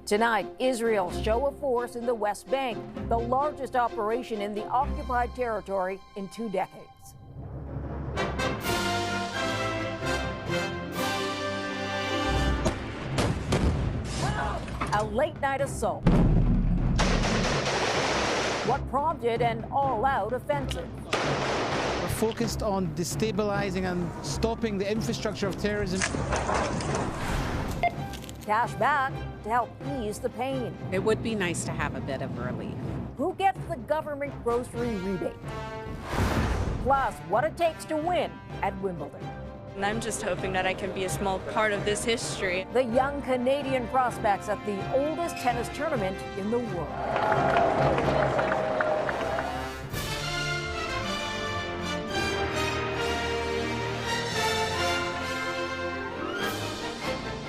Tonight, Israel's show of force in the West Bank, the largest operation in the occupied territory in 2 decades. A late-night assault. What prompted an all-out offensive? We're focused on destabilizing and stopping the infrastructure of terrorism. Cash back to help ease the pain. It would be nice to have a bit of relief. Who gets the government grocery rebate? Plus, what it takes to win at Wimbledon. And I'm just hoping that I can be a small part of this history. The young Canadian prospects at the oldest tennis tournament in the world.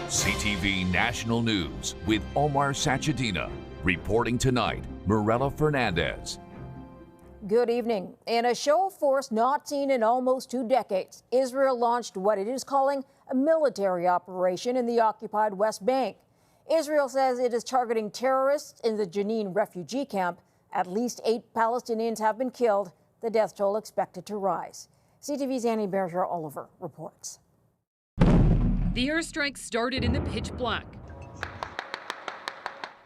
CTV National News with Omar Sachedina. Reporting tonight, Mirella Fernandez. Good evening. In a show of force not seen in almost 2 decades, Israel launched what it is calling a military operation in the occupied West Bank. Israel says it is targeting terrorists in the Jenin refugee camp. At least 8 Palestinians have been killed, the death toll expected to rise. CTV's Annie Berger-Oliver reports. The airstrike started in the pitch black.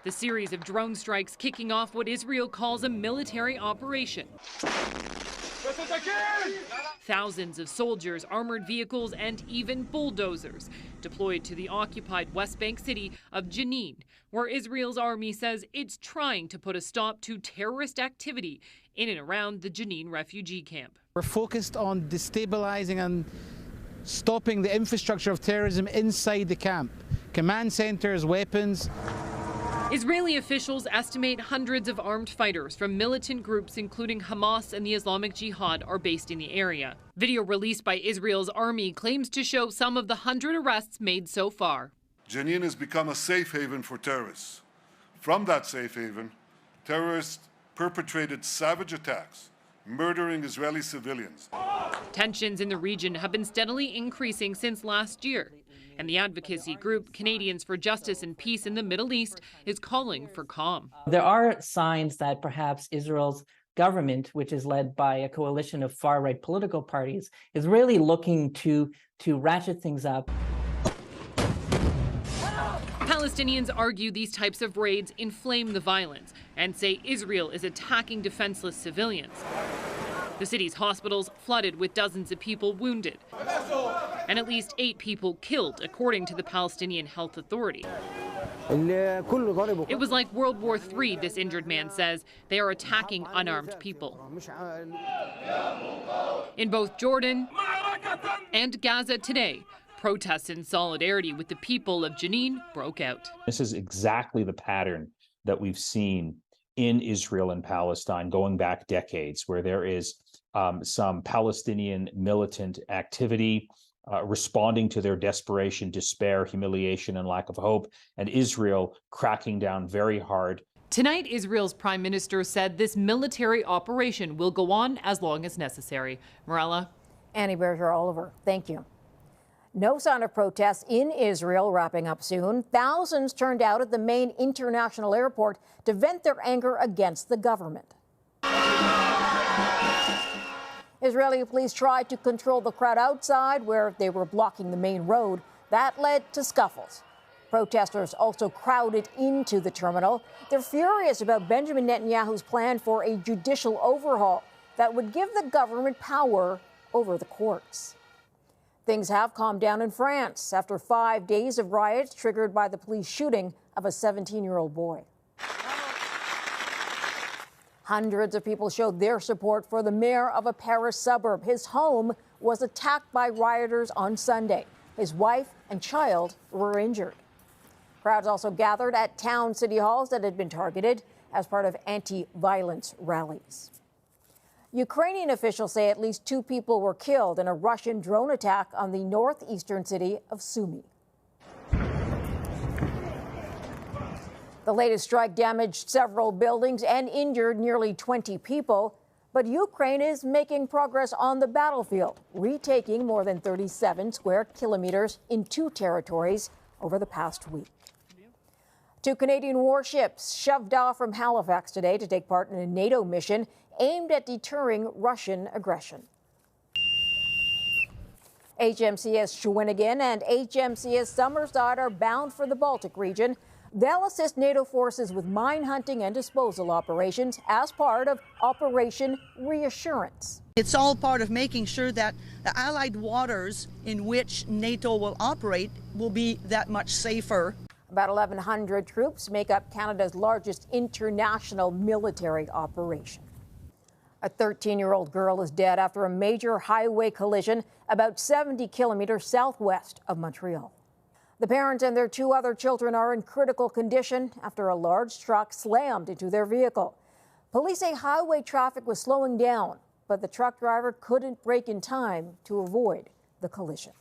The series of drone strikes kicking off what Israel calls a military operation. Thousands of soldiers, armored vehicles, and even bulldozers deployed to the occupied West Bank city of Jenin, where Israel's army says it's trying to put a stop to terrorist activity in and around the Jenin refugee camp. We're focused on destabilizing and stopping the infrastructure of terrorism inside the camp. Command centers, weapons. Israeli officials estimate hundreds of armed fighters from militant groups including Hamas and the Islamic Jihad are based in the area. Video released by Israel's army claims to show some of the 100 arrests made so far. Jenin has become a safe haven for terrorists. From that safe haven, terrorists perpetrated savage attacks, murdering Israeli civilians. Tensions in the region have been steadily increasing since last year, and the advocacy group Canadians for Justice and Peace in the Middle East is calling for calm. There are signs that perhaps Israel's government, which is led by a coalition of far-right political parties, is really looking to ratchet things up. Palestinians argue these types of raids inflame the violence and say Israel is attacking defenseless civilians. The city's hospitals flooded with dozens of people wounded, and at least 8 people killed, according to the Palestinian Health Authority. It was like World War III, this injured man says. They are attacking unarmed people. In both Jordan and Gaza today, protests in solidarity with the people of Jenin broke out. This is exactly the pattern that we've seen in Israel and Palestine going back decades, where there is some Palestinian militant activity responding to their desperation, despair, humiliation, and lack of hope, and Israel cracking down very hard. Tonight, Israel's prime minister said this military operation will go on as long as necessary. Mirella? Annie Berger-Oliver, thank you. No sign of protests in Israel wrapping up soon. Thousands turned out at the main international airport to vent their anger against the government. Israeli police tried to control the crowd outside where they were blocking the main road. That led to scuffles. Protesters also crowded into the terminal. They're furious about Benjamin Netanyahu's plan for a judicial overhaul that would give the government power over the courts. Things have calmed down in France after 5 days of riots triggered by the police shooting of a 17-year-old boy. Hundreds of people showed their support for the mayor of a Paris suburb. His home was attacked by rioters on Sunday. His wife and child were injured. Crowds also gathered at town city halls that had been targeted as part of anti-violence rallies. Ukrainian officials say at least 2 people were killed in a Russian drone attack on the northeastern city of Sumy. The latest strike damaged several buildings and injured nearly 20 people. But Ukraine is making progress on the battlefield, retaking more than 37 square kilometers in 2 territories over the past week. Two Canadian warships shoved off from Halifax today to take part in a NATO mission aimed at deterring Russian aggression. HMCS Shawinigan and HMCS Summerside are bound for the Baltic region. They'll assist NATO forces with mine hunting and disposal operations as part of Operation Reassurance. It's all part of making sure that the Allied waters in which NATO will operate will be that much safer. About 1,100 troops make up Canada's largest international military operation. A 13-year-old girl is dead after a major highway collision about 70 kilometers southwest of Montreal. The parents and their two other children are in critical condition after a large truck slammed into their vehicle. Police say highway traffic was slowing down, but the truck driver couldn't brake in time to avoid the collision.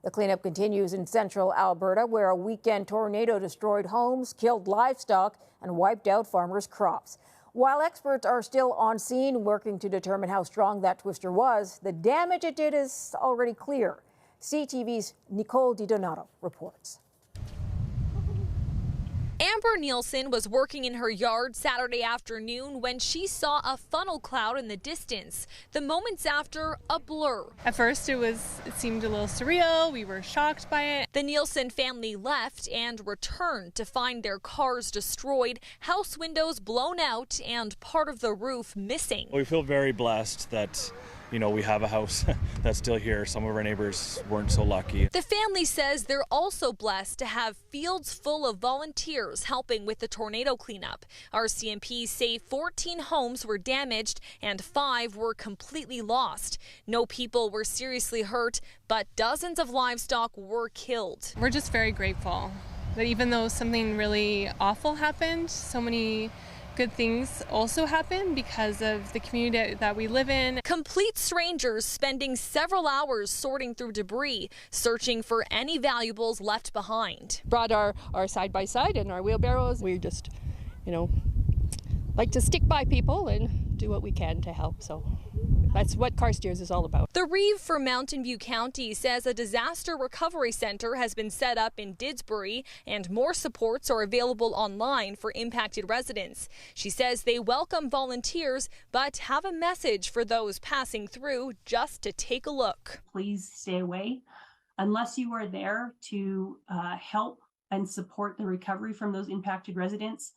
The cleanup continues in central Alberta, where a weekend tornado destroyed homes, killed livestock, and wiped out farmers' crops. While experts are still on scene working to determine how strong that twister was, the damage it did is already clear. CTV's Nicole DiDonato reports. Amber Nielsen was working in her yard Saturday afternoon when she saw a funnel cloud in the distance. The moments after, a blur. At first it seemed a little surreal. We were shocked by it. The Nielsen family left and returned to find their cars destroyed, house windows blown out, and part of the roof missing. We feel very blessed that we have a house that's still here. Some of our neighbors weren't so lucky. The family says they're also blessed to have fields full of volunteers helping with the tornado cleanup. RCMP say 14 homes were damaged and 5 were completely lost. No people were seriously hurt, but dozens of livestock were killed. We're just very grateful that even though something really awful happened, so many good things also happen because of the community that we live in. Complete strangers spending several hours sorting through debris, searching for any valuables left behind. Brought our side-by-side and our wheelbarrows. We just, like to stick by people and do what we can to help. So that's what Carstairs is all about. The Reeve for Mountain View County says a disaster recovery center has been set up in Didsbury and more supports are available online for impacted residents. She says they welcome volunteers but have a message for those passing through just to take a look. Please stay away unless you are there to help and support the recovery from those impacted residents.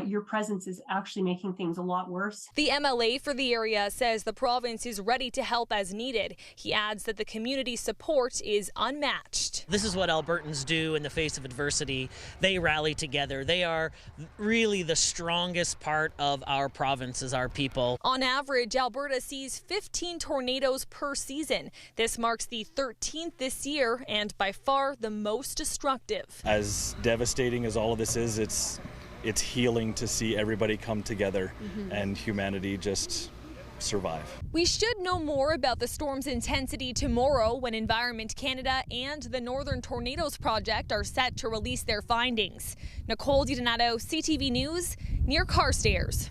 Your presence is actually making things a lot worse. The MLA for the area says the province is ready to help as needed. He adds that the community support is unmatched. This is what Albertans do in the face of adversity. They rally together. They are really the strongest part of our province as our people. On average, Alberta sees 15 tornadoes per season. This marks the 13th this year and by far the most destructive. As devastating as all of this is, it's healing to see everybody come together and humanity just survive. We should know more about the storm's intensity tomorrow when Environment Canada and the Northern Tornadoes Project are set to release their findings. Nicole DiDonato, CTV News, near Carstairs.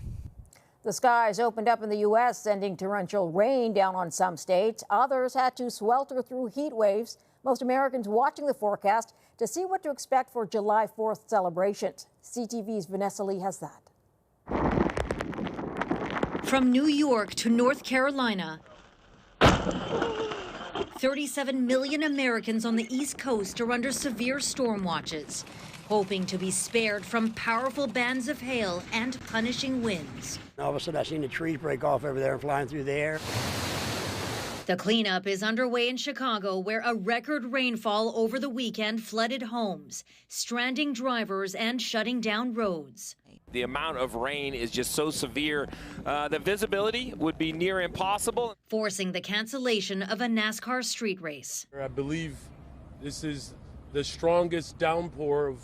The skies opened up in the U.S., sending torrential rain down on some states. Others had to swelter through heat waves. Most Americans watching the forecast to see what to expect for July 4th celebrations. CTV's Vanessa Lee has that. From New York to North Carolina, 37 million Americans on the East Coast are under severe storm watches, hoping to be spared from powerful bands of hail and punishing winds. All of a sudden, I seen the trees break off over there and flying through the air. The cleanup is underway in Chicago, where a record rainfall over the weekend flooded homes, stranding drivers and shutting down roads. The amount of rain is just so severe, the visibility would be near impossible, forcing the cancellation of a NASCAR street race. I believe this is the strongest downpour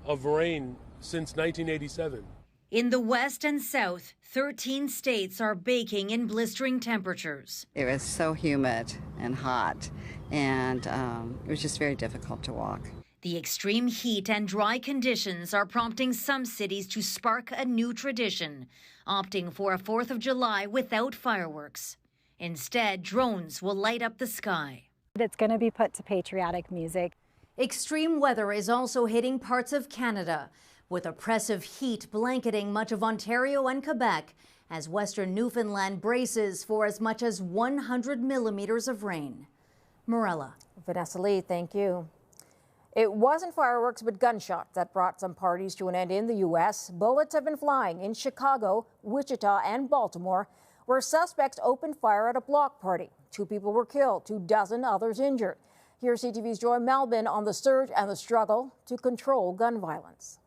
of rain since 1987. In the West and South, 13 states are baking in blistering temperatures. It was so humid and hot, and it was just very difficult to walk. The extreme heat and dry conditions are prompting some cities to spark a new tradition, opting for a 4th of July without fireworks. Instead, drones will light up the sky. It's going to be put to patriotic music. Extreme weather is also hitting parts of Canada, with oppressive heat blanketing much of Ontario and Quebec, as western Newfoundland braces for as much as 100 millimeters of rain. Morella. Vanessa Lee, thank you. It wasn't fireworks but gunshots that brought some parties to an end in the U.S. Bullets have been flying in Chicago, Wichita, and Baltimore, where suspects opened fire at a block party. 2 people were killed, 24 others injured. Here's CTV's Joy Melvin on the surge and the struggle to control gun violence.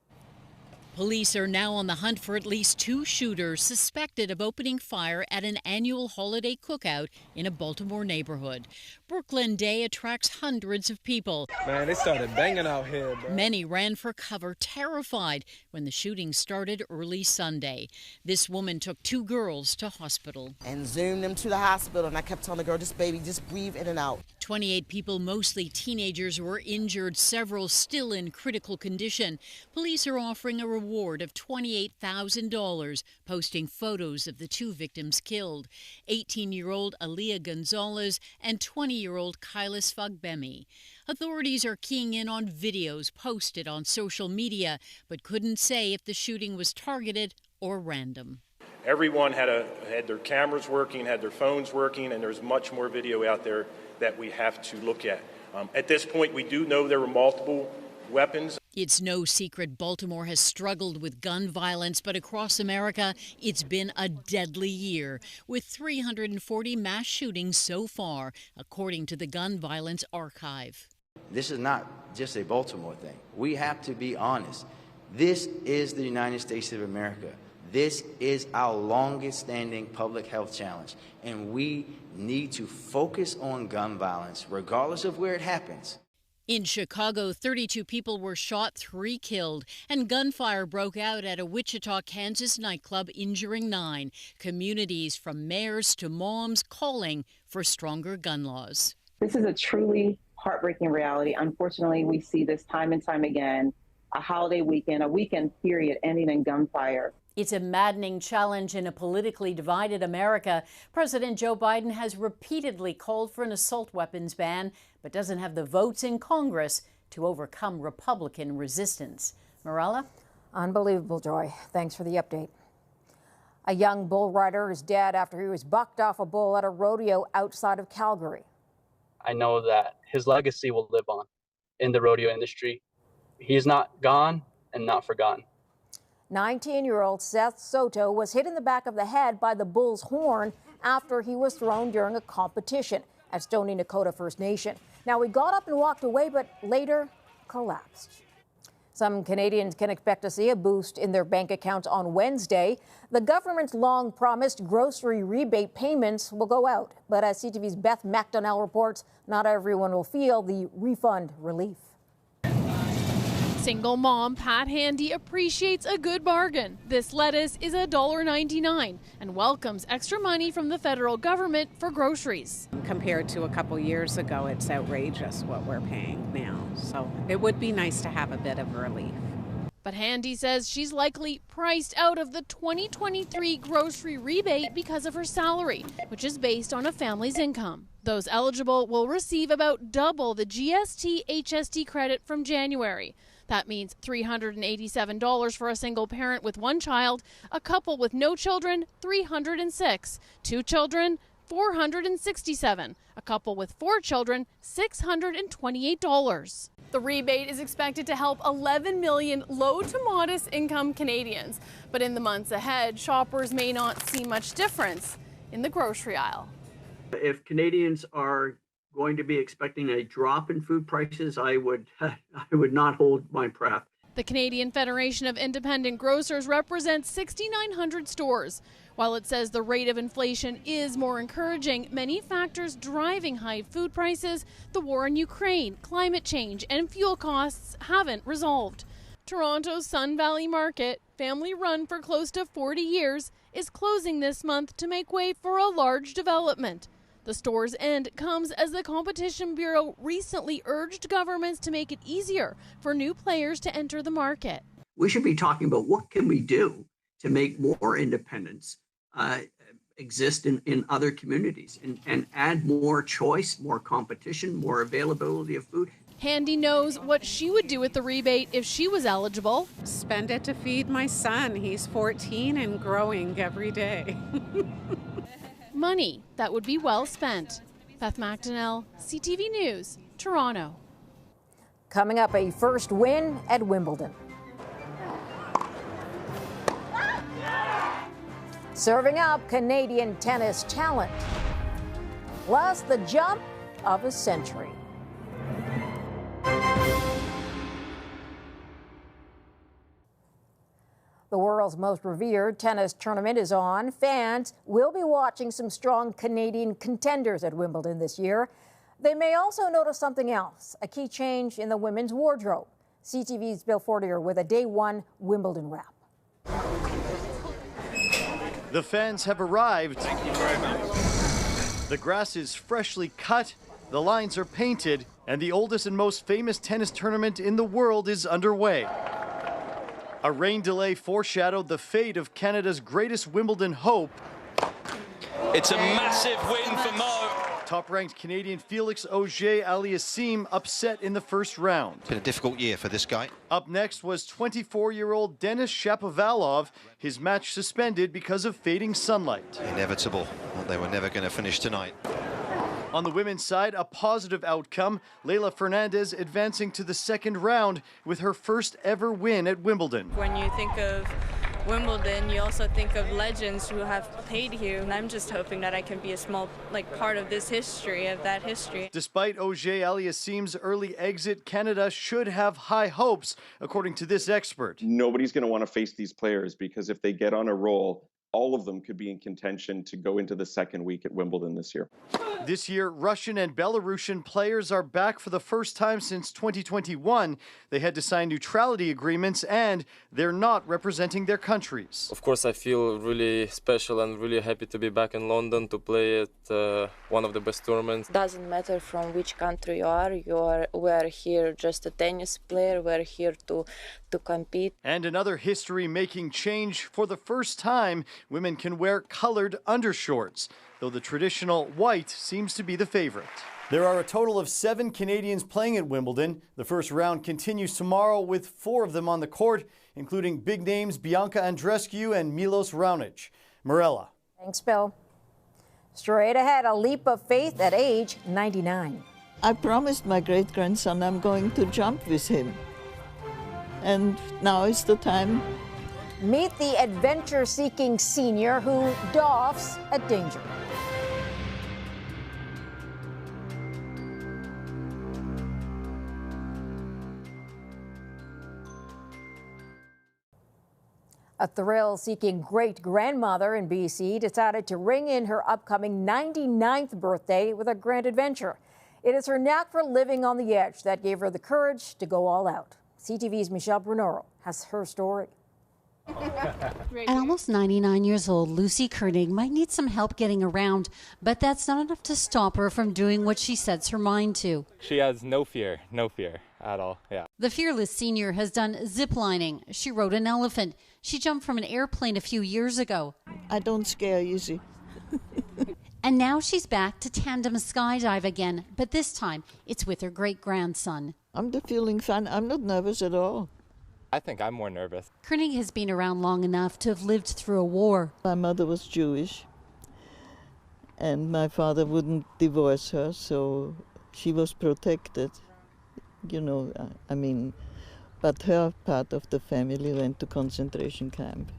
Police are now on the hunt for at least 2 shooters suspected of opening fire at an annual holiday cookout in a Baltimore neighborhood. Brooklyn Day attracts hundreds of people. Man, they started banging out here, bro. Many ran for cover, terrified, when the shooting started early Sunday. This woman took 2 girls to hospital. And zoomed them to the hospital, and I kept telling the girl, just baby, just breathe in and out. 28 people, mostly teenagers, were injured, several still in critical condition. Police are offering a reward of $28,000, posting photos of the 2 victims killed, 18-year-old Aaliyah Gonzalez and 20-year-old Kylis Fagbemi. Authorities are keying in on videos posted on social media, but couldn't say if the shooting was targeted or random. Everyone had their cameras working, had their phones working, and there's much more video out there that we have to look at. At this point, we do know there were multiple weapons. It's no secret Baltimore has struggled with gun violence, but across America, it's been a deadly year, with 340 mass shootings so far, according to the Gun Violence Archive. This is not just a Baltimore thing. We have to be honest. This is the United States of America. This is our longest standing public health challenge, and we need to focus on gun violence, regardless of where it happens. In Chicago, 32 people were shot, 3 killed, and gunfire broke out at a Wichita, Kansas nightclub, injuring 9. Communities from mayors to moms calling for stronger gun laws. This is a truly heartbreaking reality. Unfortunately, we see this time and time again, a holiday weekend, a weekend period ending in gunfire. It's a maddening challenge in a politically divided America. President Joe Biden has repeatedly called for an assault weapons ban, but doesn't have the votes in Congress to overcome Republican resistance. Morella? Unbelievable, Joy. Thanks for the update. A young bull rider is dead after he was bucked off a bull at a rodeo outside of Calgary. I know that his legacy will live on in the rodeo industry. He's not gone and not forgotten. 19-year-old Seth Soto was hit in the back of the head by the bull's horn after he was thrown during a competition at Stoney Nakoda First Nation. Now, he got up and walked away, but later collapsed. Some Canadians can expect to see a boost in their bank accounts on Wednesday. The government's long-promised grocery rebate payments will go out. But as CTV's Beth McDonnell reports, not everyone will feel the refund relief. Single mom Pat Handy appreciates a good bargain. This lettuce is $1.99 and welcomes extra money from the federal government for groceries. Compared to a couple years ago, it's outrageous what we're paying now. So it would be nice to have a bit of relief. But Handy says she's likely priced out of the 2023 grocery rebate because of her salary, which is based on a family's income. Those eligible will receive about double the GST/HST credit from January. That means $387 for a single parent with 1 child, a couple with no children, $306, 2 children, $467, a couple with 4 children, $628. The rebate is expected to help 11 million low to modest income Canadians. But in the months ahead, shoppers may not see much difference in the grocery aisle. If Canadians are going to be expecting a drop in food prices, I would not hold my breath. The Canadian Federation of Independent Grocers represents 6,900 stores. While it says the rate of inflation is more encouraging, many factors driving high food prices, the war in Ukraine, climate change, and fuel costs haven't resolved. Toronto's Sun Valley Market, family run for close to 40 years, is closing this month to make way for a large development. The store's end comes as the Competition Bureau recently urged governments to make it easier for new players to enter the market. We should be talking about what can we do to make more independence exist in other communities and add more choice, more competition, more availability of food. Handy knows what she would do with the rebate if she was eligible. Spend it to feed my son. He's 14 and growing every day. Money that would be well spent. Beth McDonnell, CTV News, Toronto. Coming up, a first win at Wimbledon. Serving up Canadian tennis talent. Plus the jump of a century. The world's most revered tennis tournament is on. Fans will be watching some strong Canadian contenders at Wimbledon this year. They may also notice something else, a key change in the women's wardrobe. CTV's Bill Fortier with a Day 1 Wimbledon wrap. The fans have arrived. Thank you very much. The grass is freshly cut, the lines are painted, and the oldest and most famous tennis tournament in the world is underway. A rain delay foreshadowed the fate of Canada's greatest Wimbledon hope. It's a massive win for Mo. Top-ranked Canadian Felix Auger-Aliassime upset in the first round. Been a difficult year for this guy. Up next was 24-year-old Denis Shapovalov, his match suspended because of fading sunlight. Inevitable. They were never going to finish tonight. On the women's side, a positive outcome. Leylah Fernandez advancing to the second round with her first ever win at Wimbledon. When you think of Wimbledon, you also think of legends who have played here, and I'm just hoping that I can be a small part of this history, of that history. Despite Auger-Aliassime's early exit, Canada should have high hopes, according to this expert. Nobody's going to want to face these players because if they get on a roll, all of them could be in contention to go into the second week at Wimbledon this year. This year, Russian and Belarusian players are back for the first time since 2021. They had to sign neutrality agreements and they're not representing their countries. Of course, I feel really special and really happy to be back in London to play at one of the best tournaments. Doesn't matter from which country you are. We're here just a tennis player. We're here to compete. And another history-making change. For the first time, women can wear colored undershorts, though the traditional white seems to be the favorite. There are a total of 7 Canadians playing at Wimbledon. The first round continues tomorrow with 4 of them on the court, including big names Bianca Andreescu and Milos Raonic. Morella. Thanks, Bill. Straight ahead, a leap of faith at age 99. I promised my great-grandson I'm going to jump with him. And now is the time. Meet the adventure-seeking senior who doffs a danger. A thrill-seeking great-grandmother in BC decided to ring in her upcoming 99th birthday with a grand adventure. It is her knack for living on the edge that gave her the courage to go all out. CTV's Michelle Brunoro has her story. At almost 99 years old, Lucy Koenig might need some help getting around, but that's not enough to stop her from doing what she sets her mind to. She has no fear at all, yeah. The fearless senior has done ziplining. She rode an elephant. She jumped from an airplane a few years ago. I don't scare easy. And now she's back to tandem skydive again, but this time it's with her great-grandson. I'm feeling fine. I'm not nervous at all. I think I'm more nervous. Koenig has been around long enough to have lived through a war. My mother was Jewish, and my father wouldn't divorce her, so she was protected. But her part of the family went to concentration camp,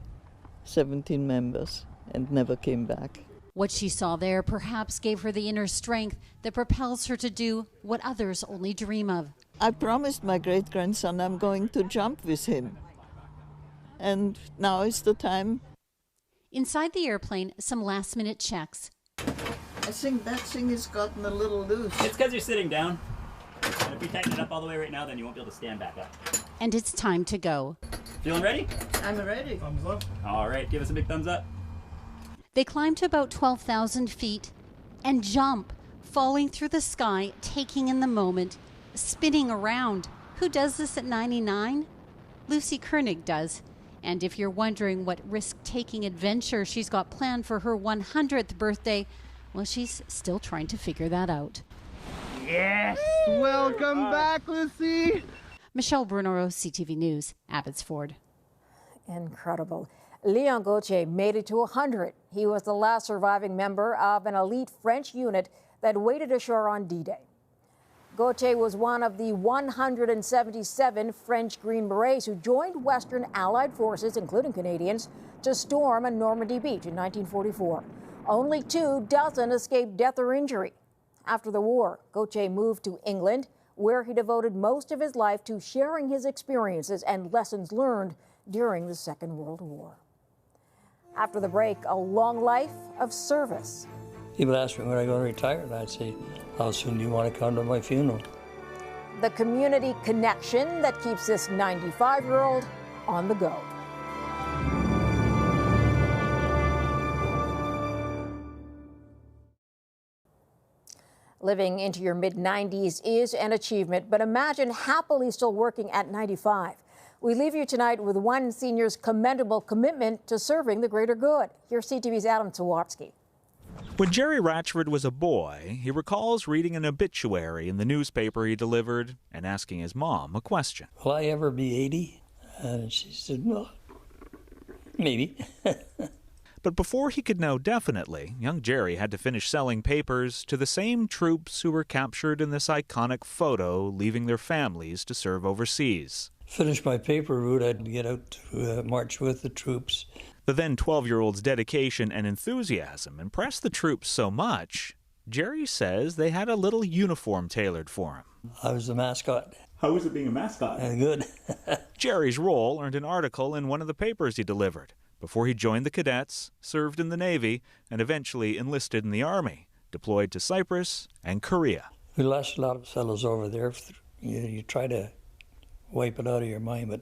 17 members, and never came back. What she saw there perhaps gave her the inner strength that propels her to do what others only dream of. I promised my great-grandson I'm going to jump with him. And now is the time. Inside the airplane, some last-minute checks. I think that thing has gotten a little loose. It's because you're sitting down. And if you tighten it up all the way right now, then you won't be able to stand back up. And it's time to go. Feeling ready? I'm ready. Thumbs up. All right, give us a big thumbs up. They climb to about 12,000 feet and jump, falling through the sky, taking in the moment, spinning around. Who does this at 99? Lucy Koenig does. And if you're wondering what risk-taking adventure she's got planned for her 100th birthday, well, she's still trying to figure that out. Yes! Welcome back, Lucy! Michelle Brunero, CTV News, Abbotsford. Incredible. Leon Gauthier made it to 100. He was the last surviving member of an elite French unit that waded ashore on D-Day. Gauthier was one of the 177 French Green Berets who joined Western Allied forces, including Canadians, to storm Normandy Beach in 1944. Only 24 escaped death or injury. After the war, Gauthier moved to England, where he devoted most of his life to sharing his experiences and lessons learned during the Second World War. After the break, a long life of service. People ask me when I'm going to retire, and I'd say, how soon do you want to come to my funeral? The community connection that keeps this 95-year-old on the go. Living into your mid-90s is an achievement, but imagine happily still working at 95. We leave you tonight with one senior's commendable commitment to serving the greater good. Here's CTV's Adam Sawatsky. When Jerry Ratchford was a boy, he recalls reading an obituary in the newspaper he delivered and asking his mom a question. Will I ever be 80? And she said, well, maybe. But before he could know definitely, young Jerry had to finish selling papers to the same troops who were captured in this iconic photo, leaving their families to serve overseas. Finish my paper route, I'd get out to march with the troops. The then 12-year-old's dedication and enthusiasm impressed the troops so much, Jerry says they had a little uniform tailored for him. I was the mascot. How was it being a mascot? Good. Jerry's role earned an article in one of the papers he delivered before he joined the cadets, served in the Navy, and eventually enlisted in the Army, deployed to Cyprus and Korea. We lost a lot of fellows over there. You try to wipe it out of your mind, but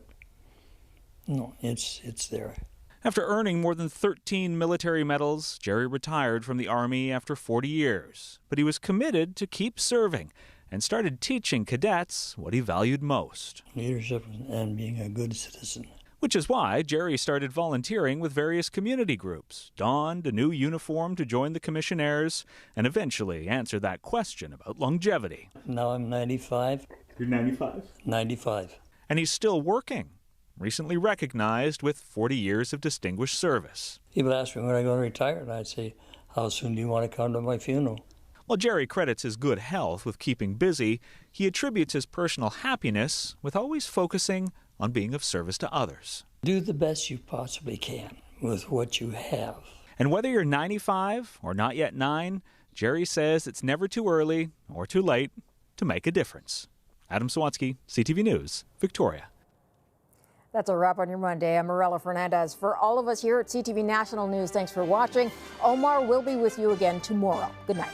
no, it's there. After earning more than 13 military medals, Jerry retired from the Army after 40 years. But he was committed to keep serving and started teaching cadets what he valued most. Leadership and being a good citizen. Which is why Jerry started volunteering with various community groups, donned a new uniform to join the commissionaires, and eventually answered that question about longevity. Now I'm 95. You're 95? 95. And he's still working, recently recognized with 40 years of distinguished service. People ask me when I'm going to retire, and I'd say, how soon do you want to come to my funeral? While Jerry credits his good health with keeping busy, he attributes his personal happiness with always focusing on being of service to others. Do the best you possibly can with what you have. And whether you're 95 or not yet 9, Jerry says it's never too early or too late to make a difference. Adam Sawatsky, CTV News, Victoria. That's a wrap on your Monday. I'm Morella Fernandez. For all of us here at CTV National News, thanks for watching. Omar will be with you again tomorrow. Good night.